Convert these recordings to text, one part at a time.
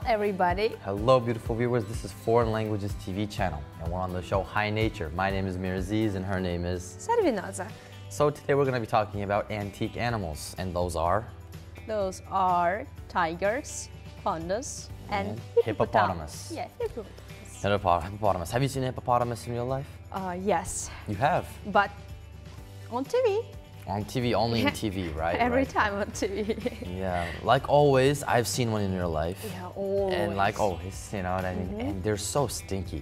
everybody. Hello, beautiful viewers. This is Foreign Languages TV channel, and we're on the show High Nature. My name is Miraziz, and her name is Sarvinaza. So today we're going to be talking about antique animals, and those are Tigers, pandas, and hippopotamus. Yeah, Hippopotamus. Have you seen a hippopotamus in real life? Yes. You have? But on TV. On TV, only in TV, right? Every time on TV. Yeah, like always, I've seen one in real life. Yeah, always. And like always, you know what I mean? And they're so stinky.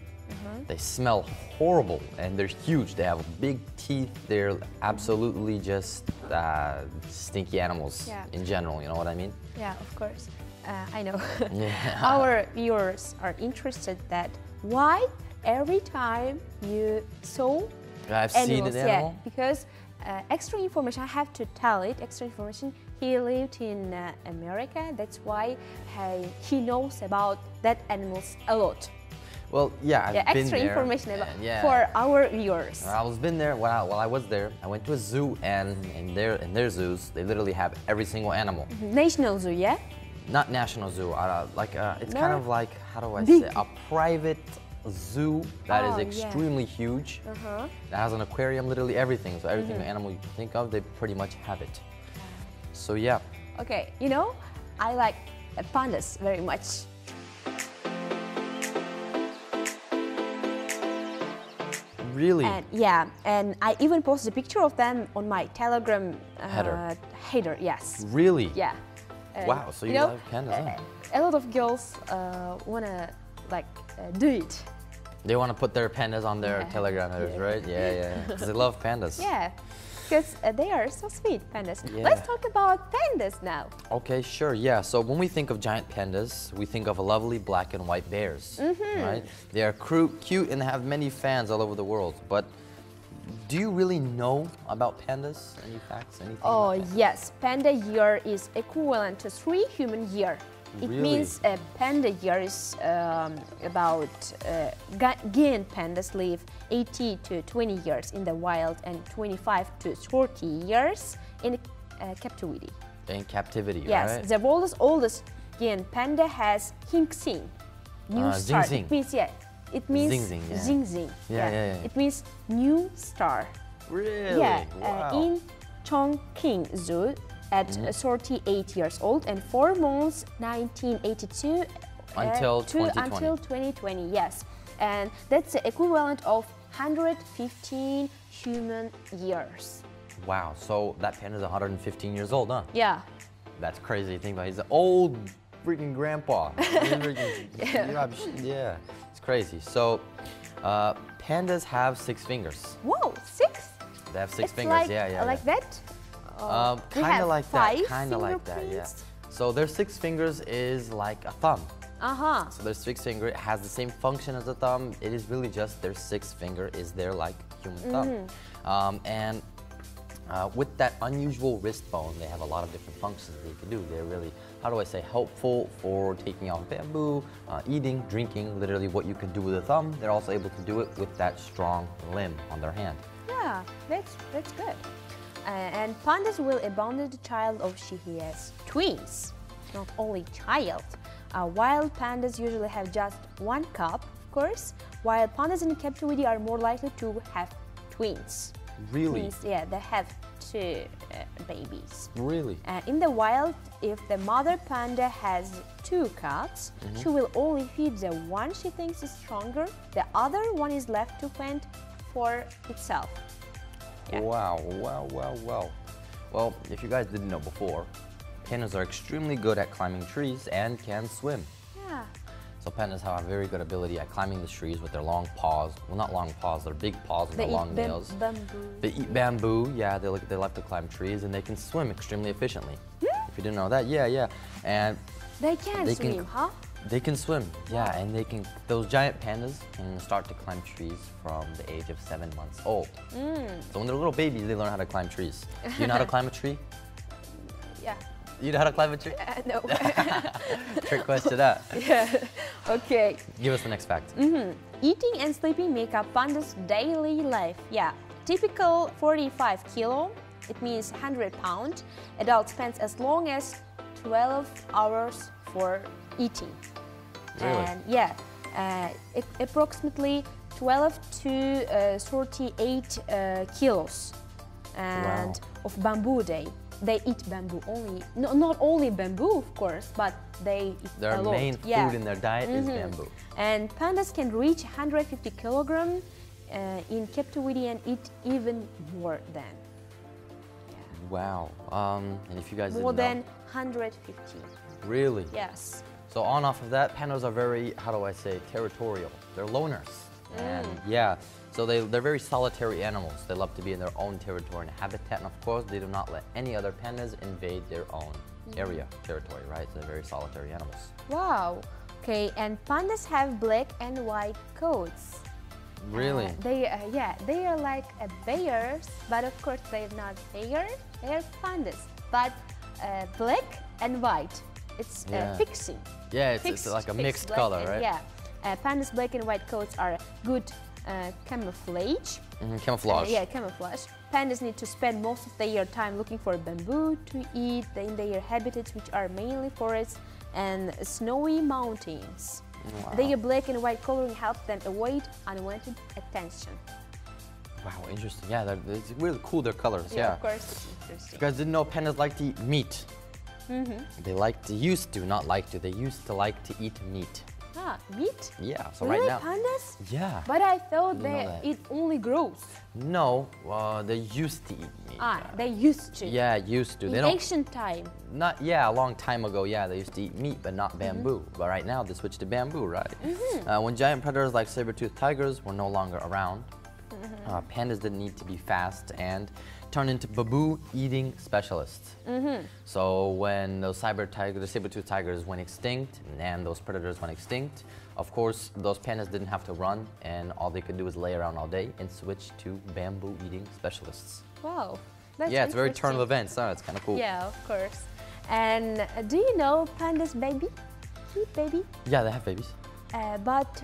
They smell horrible, and they're huge. They have big teeth. They're absolutely just stinky animals in general, you know what I mean? Yeah, of course. I know. Yeah. Our viewers are interested that why every time you saw I've animals, seen an animal? Yeah, because extra information, I have to tell it, extra information, he lived in America, that's why he knows about that animals a lot. Well, yeah, I've been extra there, information about for our viewers. I was been there while I was there. I went to a zoo, and in their zoos, they literally have every single animal. National Zoo, yeah? Not National Zoo. It's kind of like, how do I Big. say, a private zoo that is extremely huge. That has an aquarium, literally everything. So everything animal you can think of, they pretty much have it. So yeah. Okay, you know, I like pandas very much. Really? And, yeah, and I even posted a picture of them on my Telegram header. Yes. Really? Yeah. Wow. So you love pandas, huh? A lot of girls wanna do it. They want to put their pandas on their Telegram headers, right? Yeah. Because they love pandas. Yeah. Because they are so sweet, pandas. Yeah. Let's talk about pandas now. Okay, sure, yeah. So when we think of giant pandas, we think of lovely black and white bears, right? They are cute and have many fans all over the world. But do you really know about pandas? Any facts, anything about that? Yes. Panda year is equivalent to 3 human year. It means a panda year is about giant pandas live 80 to 20 years in the wild and 25 to 30 years in captivity. In captivity, yes, right? the world's oldest giant panda has Hingsing, new star. Zing. It means it means Zing. Yeah. It means new star. Really? Yeah, wow. in Chongqing Zoo at 38 years old and 4 months, 1982 until 2020. Yes, and that's the equivalent of 115 human years. Wow, so that panda is 115 years old, huh? Yeah. That's crazy to think about. He's an old freaking grandpa. Yeah, it's crazy. So, pandas have 6 fingers. Whoa, 6? They have 6 fingers, yeah. Like that? Kind of like that, yeah. Prints? So their 6 fingers is like a thumb. So their 6th finger has the same function as a thumb. It is really just their 6th finger is their like human thumb. With that unusual wrist bone, they have a lot of different functions they can do. They're really, how do I say, helpful for taking out bamboo, eating, drinking, literally what you can do with a thumb. They're also able to do it with that strong limb on their hand. Yeah, that's good. And pandas will abandon the child of she has twins, not only child. Wild pandas usually have just 1 cub, of course, while pandas in captivity are more likely to have twins. Really? Twins, yeah, they have 2 babies. Really? And in the wild, if the mother panda has 2 cubs, she will only feed the one she thinks is stronger. The other one is left to fend for itself. Yeah. Wow. Well, if you guys didn't know before, pandas are extremely good at climbing trees and can swim. Yeah. So pandas have a very good ability at climbing the trees with their long paws. Well, not long paws, they're big paws and their long nails. Bamboo. They eat bamboo, yeah, they like to climb trees, and they can swim extremely efficiently. If you didn't know that, yeah. And they can swim, huh? They can swim, yeah, and those giant pandas can start to climb trees from the age of 7 months old. So when they're little babies, they learn how to climb trees. Do you know how to climb a tree? Yeah. You know how to climb a tree? No. Trick question, that. Yeah. Okay. Give us the next fact. Eating and sleeping make up pandas' daily life. Yeah. Typical 45 kilo, it means 100 pounds. Adult spends as long as 12 hours for eating. Really? And yeah, approximately 12 to 38 kilos and of bamboo they eat bamboo only. No, not only bamboo, of course, but they eat Their a lot. main food in their diet is bamboo. And pandas can reach 150 kilograms in captivity and eat even more than. Wow. And if you guys More didn't know, than 150. really? Yes. So on off of that, pandas are very, how do I say, territorial. They're loners. And yeah, so they're very solitary animals. They love to be in their own territory and habitat. And of course, they do not let any other pandas invade their own area, territory, right? So they're very solitary animals. Wow. Okay, and pandas have black and white coats. Really? They are like bears, but of course they're not bears. They're pandas, but black and white. It's fixing. Yeah, it's like a mixed color, right? Yeah. Pandas' black and white coats are good camouflage. Camouflage. Yeah, camouflage. Pandas need to spend most of their time looking for bamboo to eat in their habitats, which are mainly forests and snowy mountains. Wow. Their black and white coloring helps them avoid unwanted attention. Wow, interesting. Yeah, it's really cool, their colors. Yeah, of course, it's interesting. You guys didn't know pandas like to eat meat. They used to like to eat meat. Ah, meat? Yeah, so Really, right now. pandas? Yeah. But I thought Didn't know that. it only grows. No, they used to eat meat. They used to. Yeah, used to. In They don't. ancient time. Not a long time ago. Yeah, they used to eat meat, but not bamboo. But right now they switched to bamboo, right? When giant predators like saber-toothed tigers were no longer around, pandas didn't need to be fast and turned into bamboo-eating specialists. So when those saber-toothed tigers went extinct and those predators went extinct, of course those pandas didn't have to run, and all they could do was lay around all day and switch to bamboo-eating specialists. Wow. That's Yeah, it's a very turn of interesting. events. Huh? It's kind of cool. Yeah, of course. And do you know pandas baby? Keep baby? Yeah, they have babies. But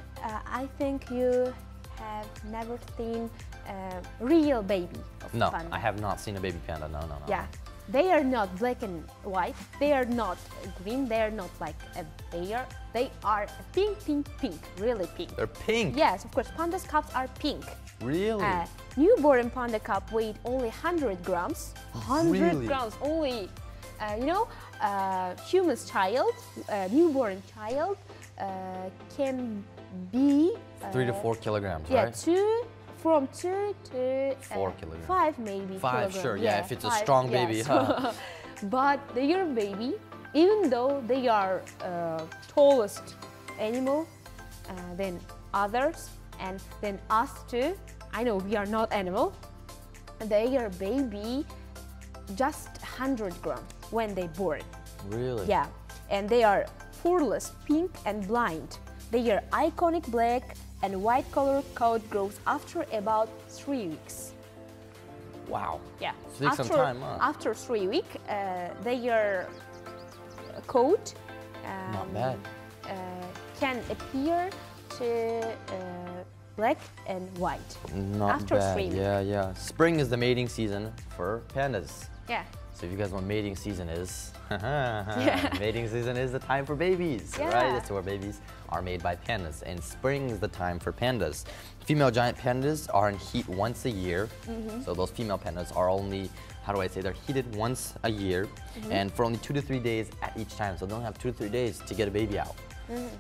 I think you have never seen a real baby of No, panda. I have not seen a baby panda. No. Yeah, they are not black and white. They are not green. They are not like a bear. They are pink, really pink. They're pink. Yes, of course. Pandas cubs are pink. Really? Newborn panda cub weighed only 100 grams. 100 Really? grams only. Human's child, newborn child, can be 3 to 4 kilograms, yeah, right? From 2 to 4 kilograms. 5 maybe. 5, kilograms. sure. Yeah, if it's a 5, strong baby. yes. Huh? But their baby, even though they are tallest animal than others, and then us too. I know we are not animal. Their baby just 100 grams when they born. Really? Yeah, and they are furless, pink and blind. Their iconic black and white color coat grows after about 3 weeks. Wow. Yeah. So it takes some time, huh? After 3 weeks, their coat Not bad. can appear to black and white. Not after bad. 3 weeks. Yeah. Spring is the mating season for pandas. Yeah. So if you guys know what mating season is, Yeah. mating season is the time for babies, Yeah. right? That's where babies are made by pandas, and spring is the time for pandas. Female giant pandas are in heat once a year, so those female pandas are only, how do I say, they're heated once a year, and for only 2 to 3 days at each time, so they don't have 2 to 3 days to get a baby out.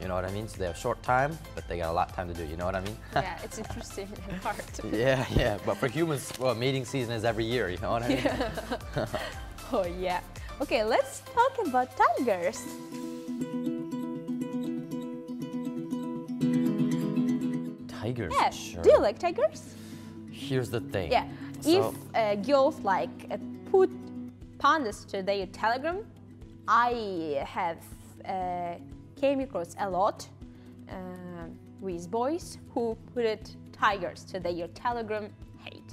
You know what I mean? So they have short time, but they got a lot of time to do, you know what I mean? Yeah, it's interesting part. Yeah, but for humans, well, mating season is every year, you know what I mean? Oh yeah. Okay, let's talk about tigers. Tigers, Yeah. sure. Do you like tigers? Here's the thing. Yeah. So, If girls like put pandas to their Telegram, I have came across a lot with boys who put tigers to their Telegram hate.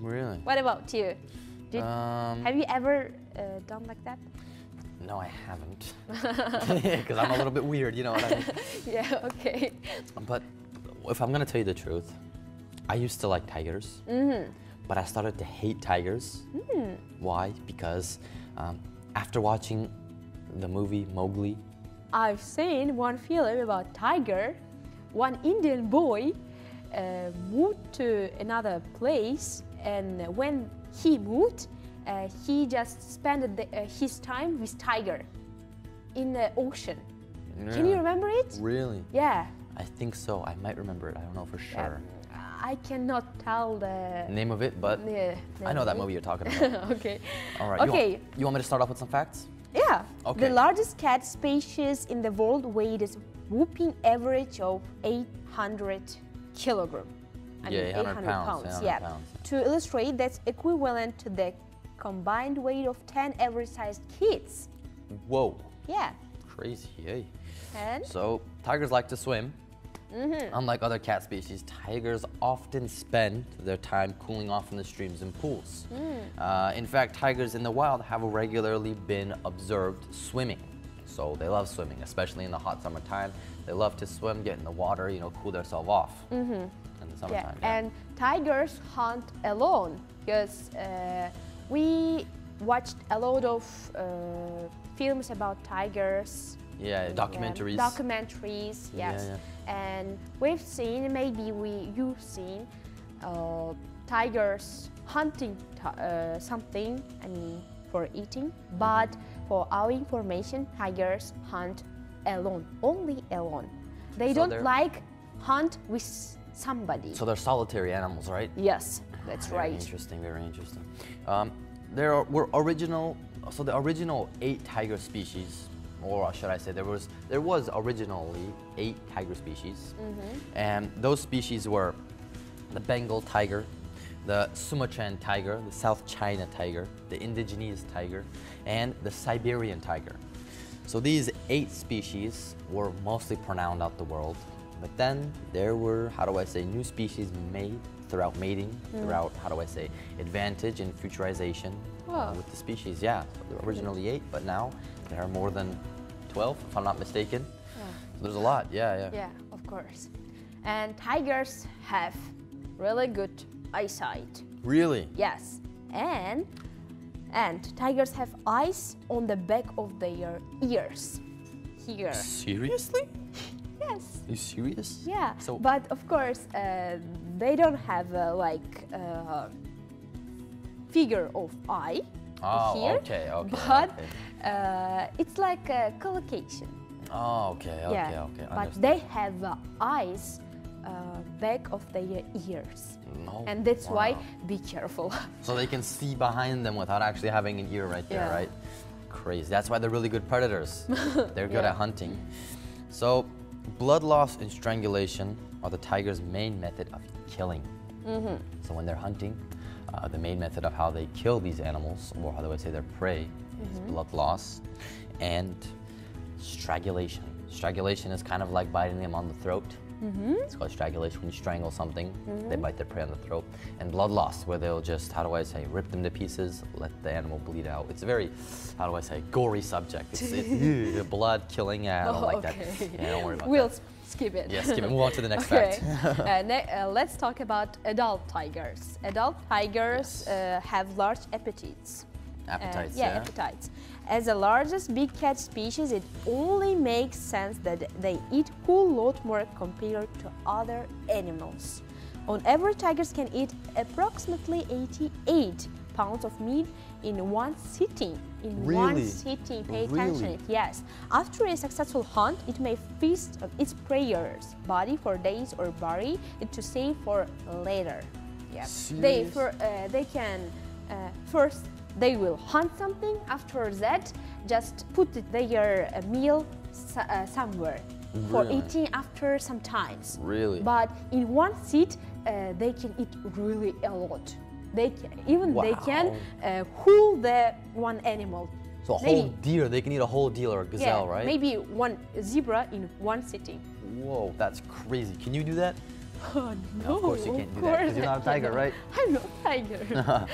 really? What about you? Have you ever done like that? No, I haven't. Because I'm a little bit weird, you know what I mean? Yeah, okay. But if I'm gonna tell you the truth, I used to like tigers, but I started to hate tigers. Why? Because after watching the movie Mowgli, I've seen one film about tiger. One Indian boy moved to another place, and when he moved, he just spent his time with tiger in the ocean. Yeah. Can you remember it? Really? Yeah. I think so. I might remember it. I don't know for sure. I cannot tell the name of it, but I know that movie you're talking about. Okay. All right. Okay. You want me to start off with some facts? Yeah. Okay. The largest cat species in the world weighed a whopping average of 800 kilograms. I mean, 800 pounds. Yeah. Pounds. To illustrate, that's equivalent to the combined weight of 10 average-sized kids. Whoa. Yeah. Crazy, eh? And? So, tigers like to swim. Unlike other cat species, tigers often spend their time cooling off in the streams and pools. In fact, tigers in the wild have regularly been observed swimming. So they love swimming, especially in the hot summertime. They love to swim, get in the water, you know, cool themselves off in the summertime. Yeah. And tigers hunt alone because we watched a lot of films about tigers. Yeah, documentaries. Documentaries, yes. Yeah. And we've seen, maybe you've seen tigers hunting something, I mean, for eating. But for our information, tigers hunt alone, only alone. They don't like hunt with somebody. So they're solitary animals, right? Yes, that's right. Very interesting, very interesting. The original 8 tiger species, or should I say, there was originally 8 tiger species, and those species were the Bengal tiger, the Sumatran tiger, the South China tiger, the indigenous tiger, and the Siberian tiger. So these 8 species were mostly pronounced out the world, but then there were, new species made throughout mating, throughout, advantage and futurization with the species. Yeah, so there were originally 8, but now there are more than 12, if I'm not mistaken. Yeah. So there's a lot, yeah. Yeah, of course. And tigers have really good eyesight. Really? Yes. And tigers have eyes on the back of their ears. Here. Seriously? Yes. Are you serious? Yeah. So, but of course, they don't have figure of eye here. Okay. But it's like a collocation. Oh, okay. But they have eyes back of their ears. No. And that's why be careful. So they can see behind them without actually having an ear right there, right? Crazy. That's why they're really good predators. They're good at hunting. So blood loss and strangulation are the tiger's main method of killing. So when they're hunting, the main method of how they kill these animals, or how do I say their prey, is blood loss and strangulation. Strangulation is kind of like biting them on the throat. It's called strangulation when you strangle something. They bite their prey on the throat. And blood loss, where they'll just, rip them to pieces, let the animal bleed out. It's a very, gory subject. It's blood killing. I don't like that. Yeah, don't worry about we'll that. Skip it. Yeah, skip it. Move on to the next fact. Let's talk about adult tigers. Adult tigers have large appetites. Appetites, appetites. As the largest big cat species, it only makes sense that they eat a whole lot more compared to other animals. On average, tigers can eat approximately 88 pounds of meat in one sitting. One sitting, pay attention. Yes. After a successful hunt, it may feast on its prey's body for days or bury it to save for later. Yeah. They can first. They will hunt something, after that just put their meal somewhere for eating after some times. Really? But in one sit, they can eat really a lot. They can whole the one animal. So a whole deer, they can eat a whole deer or a gazelle, right? Maybe one zebra in one sitting. Whoa, that's crazy. Can you do that? Oh, no, of course you can't do that because you're not a tiger, right? I'm not a tiger.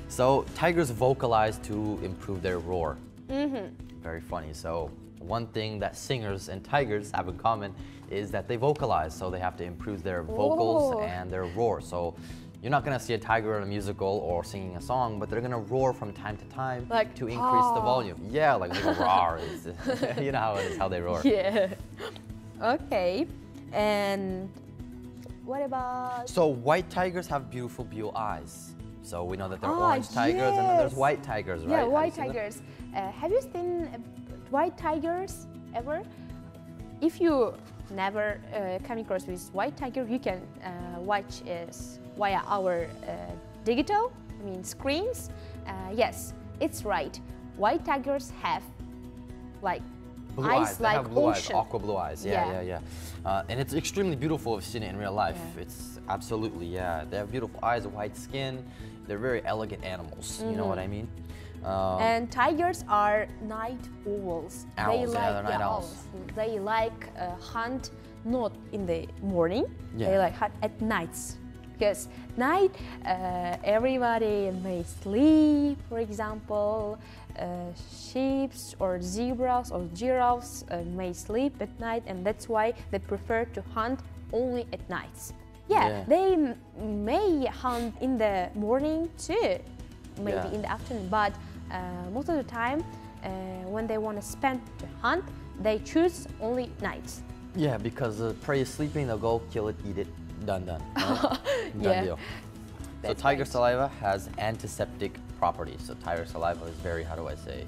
So tigers vocalize to improve their roar. Very funny. So one thing that singers and tigers have in common is that they vocalize. So they have to improve their vocals and their roar. So You're not gonna see a tiger in a musical or singing a song, but they're gonna roar from time to time Like, to increase the volume. Yeah, like they go roar. You know how it is, how they roar. Yeah. Okay. And what about? So white tigers have beautiful blue eyes. So we know that there are orange tigers yes. and then there's white tigers, right? Yeah, Have white you seen them? tigers. Have you seen white tigers ever? If you never come across with white tiger, you can watch us via our digital, screens. Yes, it's right. White tigers have like Blue eyes they like have blue ocean. eyes, aqua blue eyes. Yeah. And it's extremely beautiful if you've seen it in real life. Yeah. It's absolutely, yeah. They have beautiful eyes, white skin. They're very elegant animals. You know what I mean? And tigers are night owls. Owls, they're night owls. They like hunt not in the morning. Yeah. They like hunt at nights. Because night, everybody may sleep. For example, sheep or zebras or giraffes may sleep at night, and that's why they prefer to hunt only at nights. Yeah. They may hunt in the morning too, maybe in the afternoon, but most of the time, when they want to spend to hunt, they choose only nights. Yeah, because the prey is sleeping, they'll go kill it, eat it, done. Right? Done deal. So tiger saliva has antiseptic properties. So tiger saliva is very, how do I say,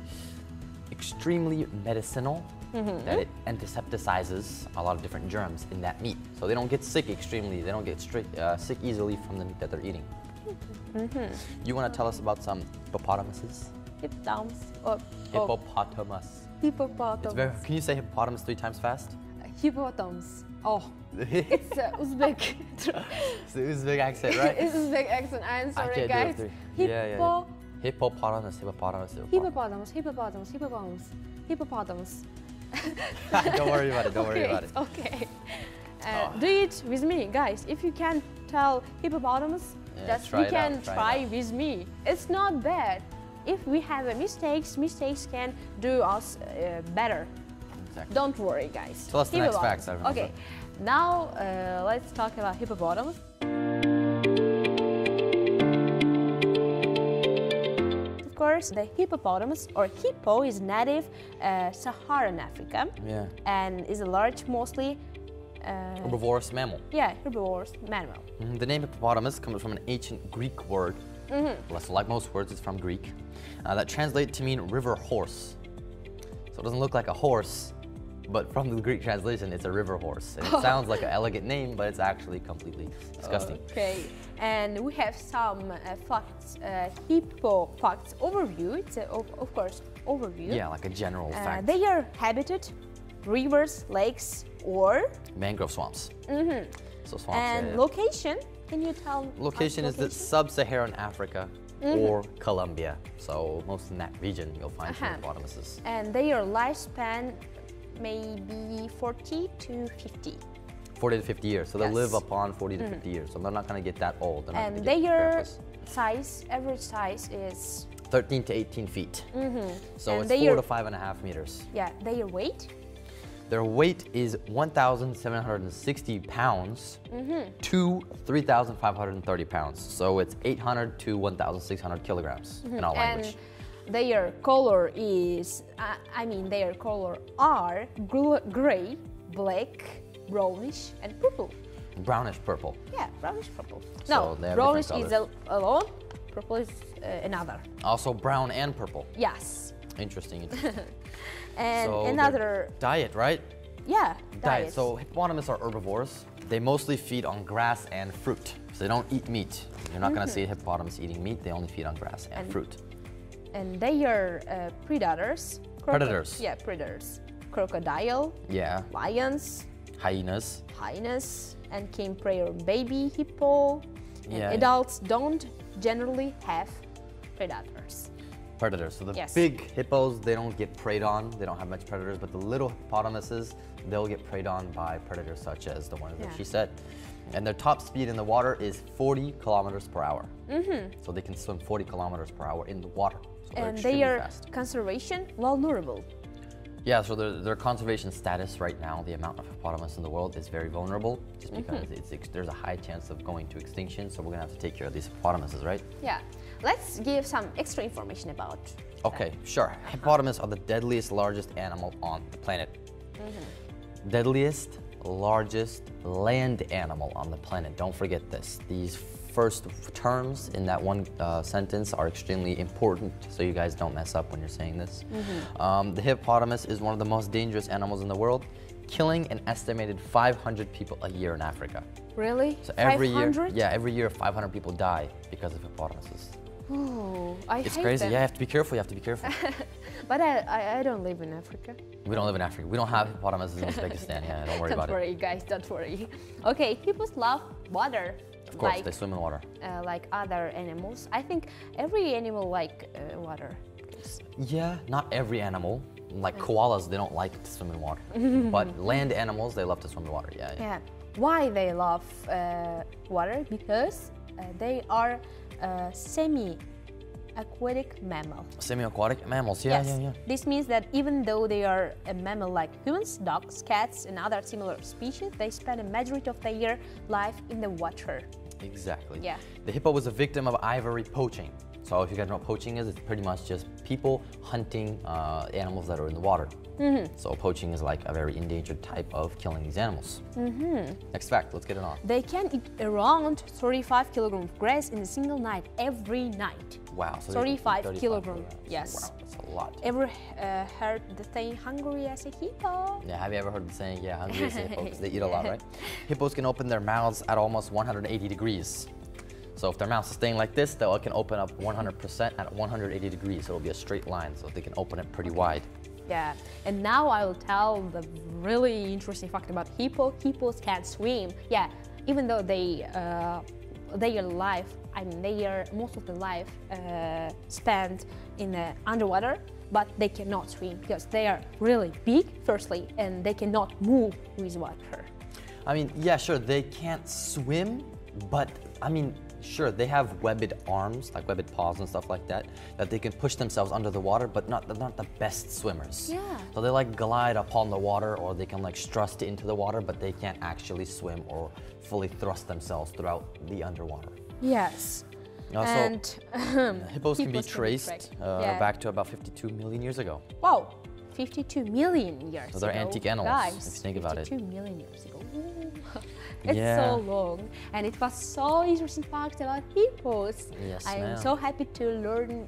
extremely medicinal. That it antisepticizes a lot of different germs in that meat. So they don't get sick extremely, they don't get sick easily from the meat that they're eating. You want to tell us about some hippopotamuses? Hippopotamus. Hippopotamus. Can you say hippopotamus 3 times fast? Hippopotamus. Oh, it's Uzbek. It's the Uzbek accent, right? It's Uzbek accent. I'm sorry, I can't guys. do it. Yeah. Hippopotamus. Hippopotamus. Don't worry about it. Don't worry about it. Okay. Do it with me, guys. If you can tell hippopotamus, just you can try with me. It's not bad. If we have mistakes can do us better. Exactly. Don't worry, guys. Tell us the next facts. Okay. Now let's talk about hippopotamus. Of course, the hippopotamus or hippo is native Saharan Africa. Yeah. And is a large, mostly herbivorous mammal. Yeah, herbivorous mammal. The name hippopotamus comes from an ancient Greek word. So like most words, it's from Greek. That translates to mean river horse. So it doesn't look like a horse, but from the Greek translation, it's a river horse. And it sounds like an elegant name, but it's actually completely disgusting. Okay, and we have some facts, Hippo Facts overview. It's of course overview. Yeah, like a general fact. They are habitat, rivers, lakes, or mangrove swamps. So swamps. And location. Can you tell? Location is the sub-Saharan Africa or Colombia. So most in that region, you'll find hippopotamuses. And their lifespan may be 40 to 50. 40 to 50 years. So they'll live upon 40 to 50 years. So they're not going to get that old. They're and their size, average size is 13 to 18 feet. So and it's 4 to 5.5 meters. Yeah, their weight? Their weight is 1,760 pounds to 3,530 pounds. So it's 800 to 1,600 kilograms in our language. And their color is, their color are gray, black, brownish, and purple. Brownish purple. Yeah, brownish purple. So no, brownish is alone, purple is another. Also brown and purple. Yes. Interesting. And so another diet, right? Yeah, diet. So hippopotamus are herbivores. They mostly feed on grass and fruit. So they don't eat meat. You're not going to see a hippopotamus eating meat. They only feed on grass and fruit. And they are predators. Predators. Yeah, predators. Crocodile. Yeah. Lions. Hyenas. And king prey or baby hippo. And adults don't generally have predators. So the big hippos, they don't get preyed on. They don't have much predators, but the little hippopotamuses, they'll get preyed on by predators such as the one that she said. And their top speed in the water is 40 kilometers per hour. So they can swim 40 kilometers per hour in the water. So and their conservation vulnerable. Yeah, so their conservation status right now, the amount of hippopotamus in the world is very vulnerable, just because there's a high chance of going to extinction, so we're gonna have to take care of these hippopotamuses, right? Yeah. Let's give some extra information about Okay, sure. Hippopotamus are the deadliest, largest animal on the planet. Deadliest, largest land animal on the planet. Don't forget this. These first terms in that one sentence are extremely important, so you guys don't mess up when you're saying this. The hippopotamus is one of the most dangerous animals in the world, killing an estimated 500 people a year in Africa. Really? So every 500? year, yeah, every year 500 people die because of hippopotamuses. Oh, I It's hate crazy. them. Yeah, you have to be careful. You have to be careful. But I don't live in Africa. We don't live in Africa. We don't have hippopotamuses in Uzbekistan. Yeah, don't worry about Don't worry, guys. Don't worry. Okay, hippos love water. it. Of course, they swim in water. Like other animals. I think every animal like water. Yeah, not every animal. Like koalas, they don't like to swim in water. But land animals, they love to swim in water. Yeah. Yeah. Why they love water? Because they are semi-aquatic mammal. Semi-aquatic mammals. Yeah, Yes. yeah. This means that even though they are a mammal like humans, dogs, cats, and other similar species, they spend a majority of their life in the water. Exactly. Yeah. The hippo was a victim of ivory poaching. So if you guys know what poaching is, it's pretty much just people hunting animals that are in the water. So poaching is like a very endangered type of killing these animals. Next fact, let's get it on. They can eat around 35 kilograms of grass in a single night, every night. Wow. So 35 kilograms. Yes. Wow, that's a lot. Ever heard the saying hungry as a hippo? Yeah, have you ever heard the saying, yeah, hungry as a hippo, 'cause they eat a lot, right? Hippos can open their mouths at almost 180 degrees. So if their mouth is staying like this, it can open up 100% at 180 degrees. So it'll be a straight line, so they can open it pretty wide. Yeah, and now I will tell the really interesting fact about hippo. Hippos can swim. Yeah, even though their life, I mean, most of their life spent in underwater, but they cannot swim because they are really big, firstly, and they cannot move with water. I mean, yeah, sure, they can't swim, but I mean, sure, they have webbed arms, like webbed paws and stuff like that, that they can push themselves under the water, but not the best swimmers. Yeah. So they like glide upon the water, or they can like strust into the water, but they can't actually swim or fully thrust themselves throughout the underwater. Yes. So hippos can be traced Yeah. back to about 52 million years ago. Wow, 52 million years So they're ago. antique animals, Guys, if you think about it. 52 million years ago. Ooh. It's Yeah. so long, and it was so interesting fact about hippos. Yes, I am ma'am. so happy to learn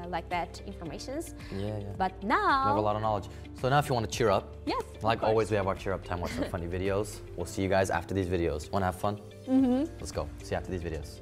like that informations. Yeah. But We have a now, lot of knowledge. So now if you want to cheer up, yes, like always, we have our cheer up time, watch some funny videos. We'll see you guys after these videos. Want to have fun? Let's go. See you after these videos.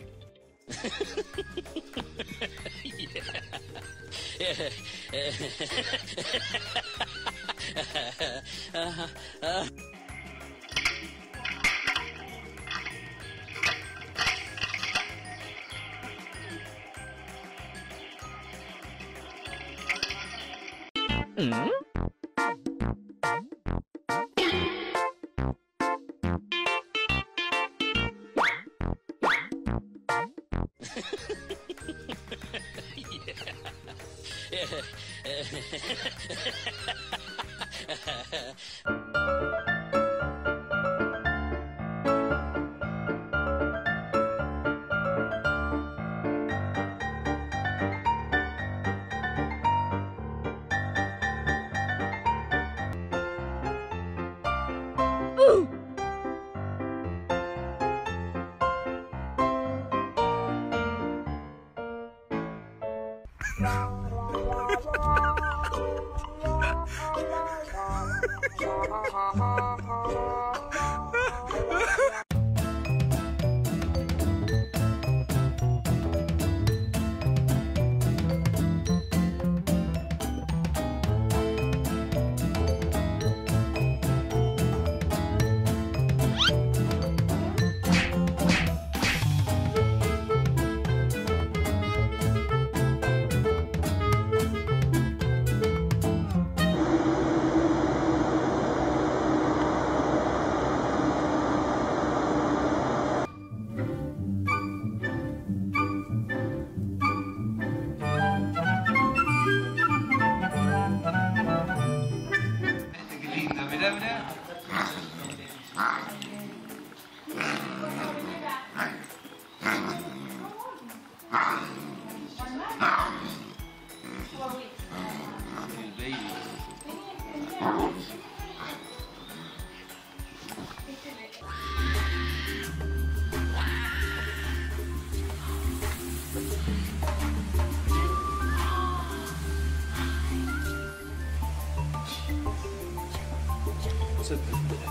So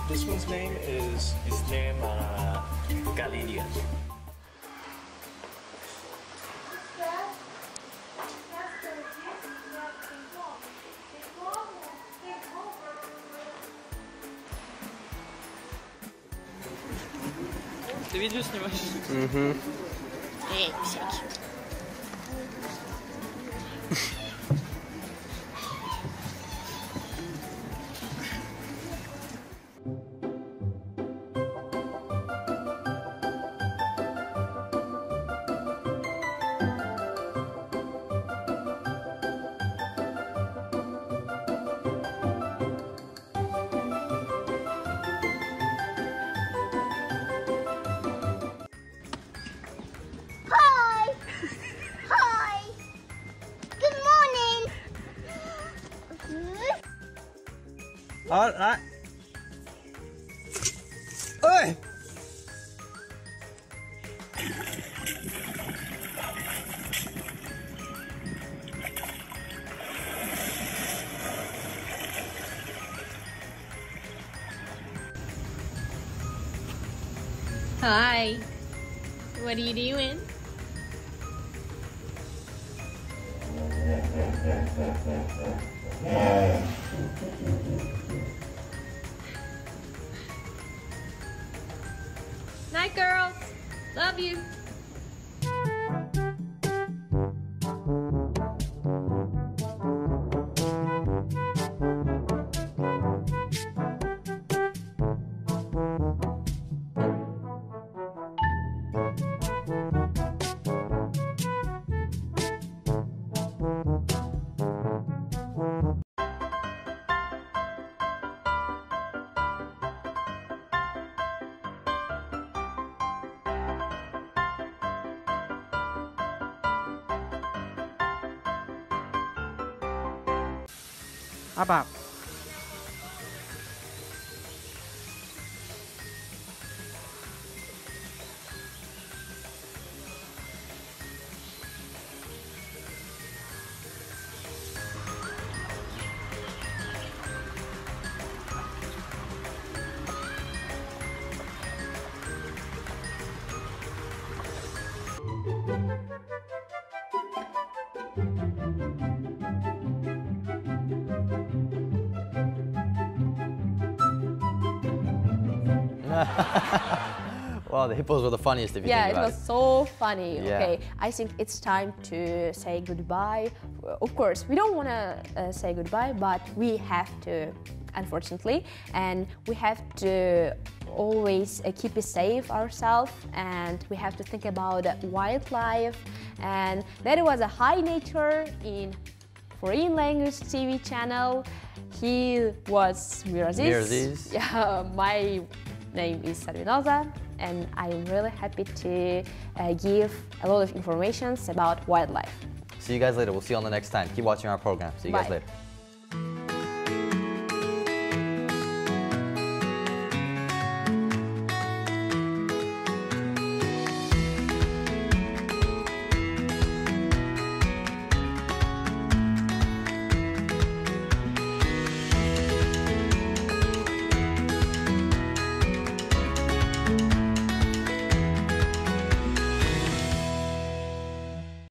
this one's name is named Galilean. Ты видео снимаешь? Mm-hmm. Эй, всякий. Hi! Hi! Good morning! All right. Oi! Hi. What are you doing? Night, girls. Love you. Apa? Well, the hippos were the funniest if you Yeah, think it about was so funny. Yeah. Okay, I think it's time to say goodbye. Of course, we don't want to say goodbye, but we have to, unfortunately, and we have to always keep it safe ourselves, and we have to think about wildlife, and that was a high nature in foreign language TV channel. He was Miraziz. Miraziz. Yeah, my name is Sarvinoza, and I'm really happy to give a lot of information about wildlife. See you guys later. We'll see you on the next time. Keep watching our program. See you guys Bye. later.